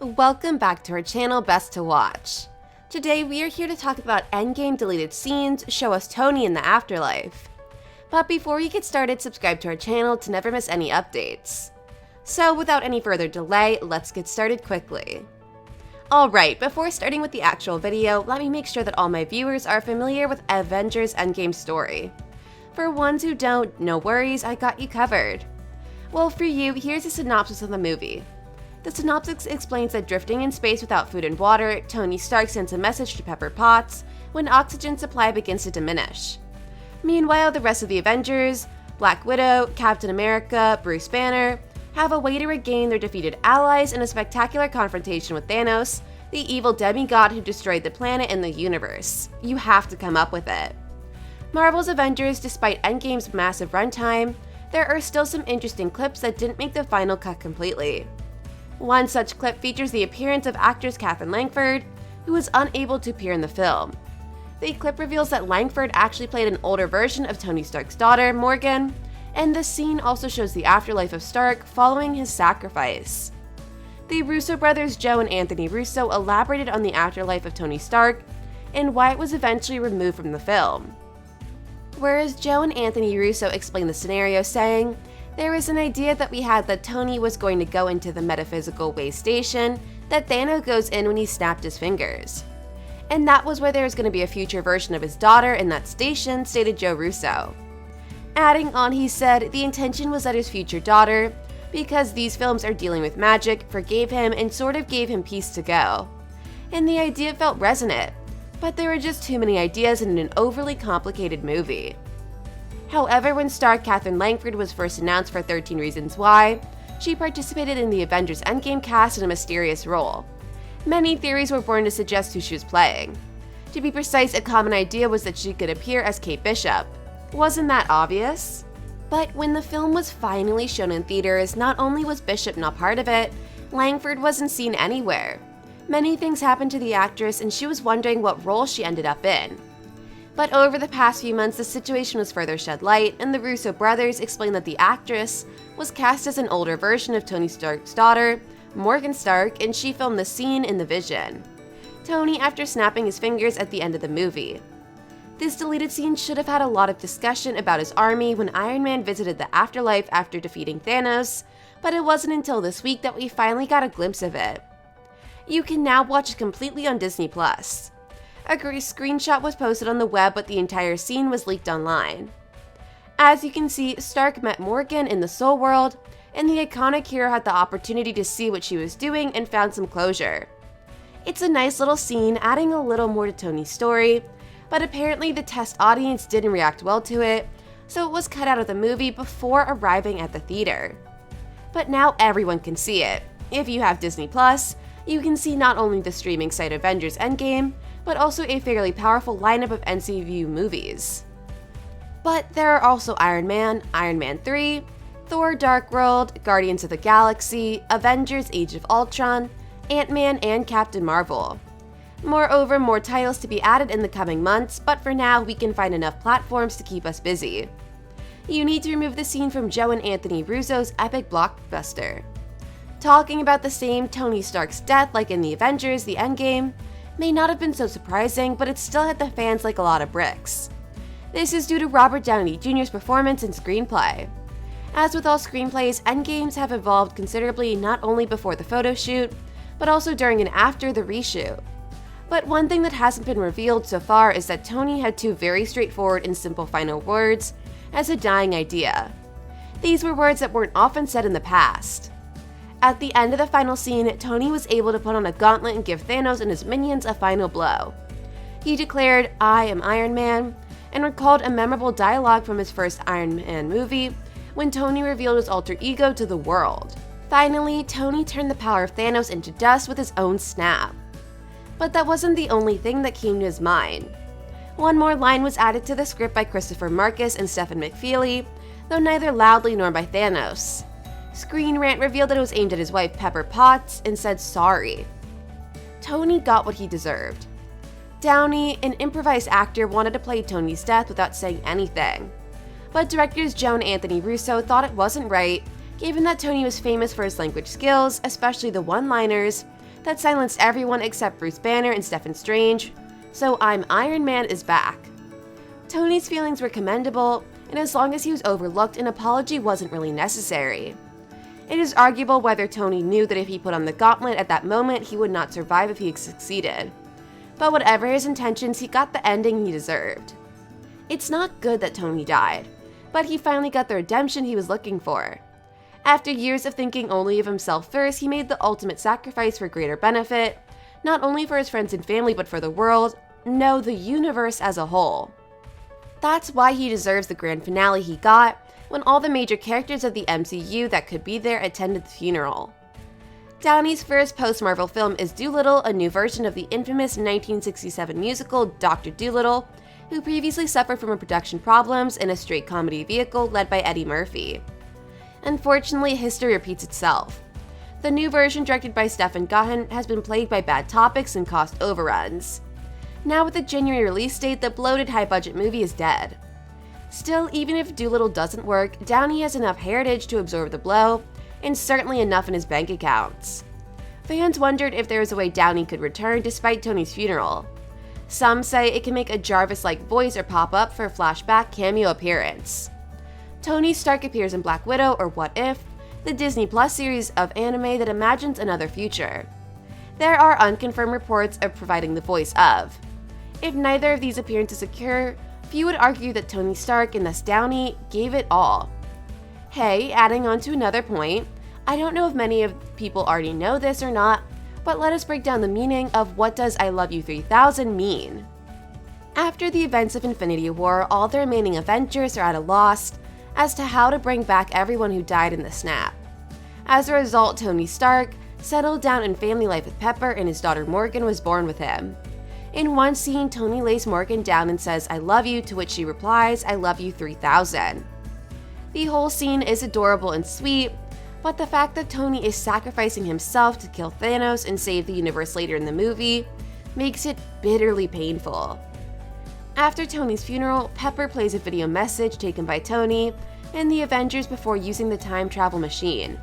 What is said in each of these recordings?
Welcome back to our channel, Best to Watch. Today we are here to talk about Endgame deleted scenes show us Tony in the afterlife. But before we get started, subscribe to our channel to never miss any updates. So without any further delay, let's get started quickly. Alright, before starting with the actual video, let me make sure that all my viewers are familiar with Avengers Endgame story. For ones who don't, no worries, I got you covered. Well, for you, here's a synopsis of the movie. The synopsis explains that drifting in space without food and water, Tony Stark sends a message to Pepper Potts when oxygen supply begins to diminish. Meanwhile, the rest of the Avengers, Blackwidow, Captain America, Bruce Banner, have a way to regain their defeated allies in a spectacular confrontation with Thanos, the evil demigod who destroyed the planet and the universe. You have to come up with it. Marvel's Avengers, despite Endgame's massive runtime, there are still some interesting clips that didn't make the final cut completely. One such clip features the appearance of actress Katherine Langford, who was unable to appear in the film. The clip reveals that Langford actually played an older version of Tony Stark's daughter, Morgan, and the scene also shows the afterlife of Stark following his sacrifice. The Russo brothers Joe and Anthony Russo elaborated on the afterlife of Tony Stark and why it was eventually removed from the film. Whereas Joe and Anthony Russo explained the scenario, saying, "There was an idea that we had that Tony was going to go into the metaphysical way station that Thanos goes in when he snapped his fingers. And that was where there was going to be a future version of his daughter in that station," stated Joe Russo. Adding on, he said the intention was that his future daughter, because these films are dealing with magic, forgave him and sort of gave him peace to go. And the idea felt resonant, but there were just too many ideas in an overly complicated movie. However, when star Katherine Langford was first announced for 13 Reasons Why, she participated in the Avengers Endgame cast in a mysterious role. Many theories were born to suggest who she was playing. To be precise, a common idea was that she could appear as Kate Bishop. Wasn't that obvious? But when the film was finally shown in theaters, not only was Bishop not part of it, Langford wasn't seen anywhere. Many things happened to the actress and she was wondering what role she ended up in. But over the past few months, the situation was further shed light, and the Russo brothers explained that the actress was cast as an older version of Tony Stark's daughter, Morgan Stark, and she filmed the scene in the Vision. Tony after snapping his fingers at the end of the movie. This deleted scene should have had a lot of discussion about his army when Iron Man visited the afterlife after defeating Thanos, but it wasn't until this week that we finally got a glimpse of it. You can now watch it completely on Disney+. A screenshot was posted on the web, but the entire scene was leaked online. As you can see, Stark met Morgan in the Soul World, and the iconic hero had the opportunity to see what she was doing and found some closure. It's a nice little scene, adding a little more to Tony's story, but apparently the test audience didn't react well to it, so it was cut out of the movie before arriving at the theater. But now everyone can see it. If you have Disney+, you can see not only the streaming site Avengers Endgame, but also a fairly powerful lineup of MCU movies. But there are also Iron Man 3, Thor Dark World, Guardians of the Galaxy, Avengers Age of Ultron, Ant-Man, and Captain Marvel. Moreover, more titles to be added in the coming months, but for now we can find enough platforms to keep us busy. You need to remove the scene from Joe and Anthony Russo's epic blockbuster. Talking about the same Tony Stark's death like in the Avengers, the Endgame, may not have been so surprising, but it still hit the fans like a lot of bricks. This is due to Robert Downey Jr.'s performance and screenplay. As with all screenplays, Endgames have evolved considerably not only before the photo shoot, but also during and after the reshoot. But one thing that hasn't been revealed so far is that Tony had two very straightforward and simple final words as a dying idea. These were words that weren't often said in the past. At the end of the final scene, Tony was able to put on a gauntlet and give Thanos and his minions a final blow. He declared, "I am Iron Man," and recalled a memorable dialogue from his first Iron Man movie when Tony revealed his alter ego to the world. Finally, Tony turned the power of Thanos into dust with his own snap. But that wasn't the only thing that came to his mind. One more line was added to the script by Christopher Marcus and Stephen McFeely, though neither loudly nor by Thanos. Screen Rant revealed that it was aimed at his wife Pepper Potts and said sorry. Tony got what he deserved. Downey, an improvised actor, wanted to play Tony's death without saying anything. But directors Joe and Anthony Russo thought it wasn't right, given that Tony was famous for his language skills, especially the one-liners, that silenced everyone except Bruce Banner and Stephen Strange, so I'm Iron Man is back. Tony's feelings were commendable, and as long as he was overlooked, an apology wasn't really necessary. It is arguable whether Tony knew that if he put on the gauntlet at that moment, he would not survive if he had succeeded. But whatever his intentions, he got the ending he deserved. It's not good that Tony died, but he finally got the redemption he was looking for. After years of thinking only of himself first, he made the ultimate sacrifice for greater benefit, not only for his friends and family, but for the world, no, the universe as a whole. That's why he deserves the grand finale he got, when all the major characters of the MCU that could be there attended the funeral. Downey's first post-Marvel film is Dolittle, a new version of the infamous 1967 musical Dr. Dolittle, who previously suffered from production problems in a straight comedy vehicle led by Eddie Murphy. Unfortunately, history repeats itself. The new version, directed by Stephen Gahan, has been plagued by bad topics and cost overruns. Now with the January release date, the bloated high-budget movie is dead. Still, even if Dolittle doesn't work, Downey has enough heritage to absorb the blow, and certainly enough in his bank accounts. Fans wondered if there was a way Downey could return despite Tony's funeral. Some say it can make a Jarvis-like voice or pop up for a flashback cameo appearance. Tony Stark appears in Blackwidow or What If, the Disney Plus series of anime that imagines another future. There are unconfirmed reports of providing the voice of. If neither of these appearances occur, few would argue that Tony Stark and thus Downey gave it all. Hey, adding on to another point, I don't know if many of people already know this or not, but let us break down the meaning of what does I Love You 3000 mean. After the events of Infinity War, all the remaining Avengers are at a loss as to how to bring back everyone who died in the snap. As a result, Tony Stark settled down in family life with Pepper, and his daughter Morgan was born with him. In one scene, Tony lays Morgan down and says, "I love you," to which she replies, "I love you 3000. The whole scene is adorable and sweet, but the fact that Tony is sacrificing himself to kill Thanos and save the universe later in the movie makes it bitterly painful. After Tony's funeral, Pepper plays a video message taken by Tony and the Avengers before using the time travel machine.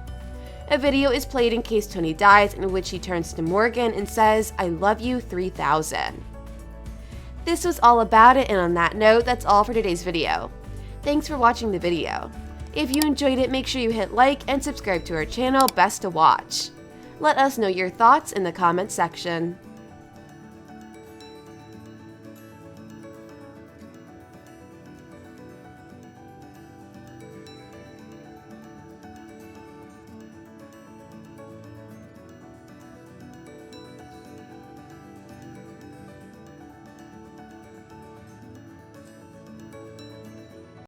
A video is played in case Tony dies, in which he turns to Morgan and says, "I love you 3000. This was all about it, and on that note, that's all for today's video. Thanks for watching the video. If you enjoyed it, make sure you hit like and subscribe to our channel, Best to Watch. Let us know your thoughts in the comments section.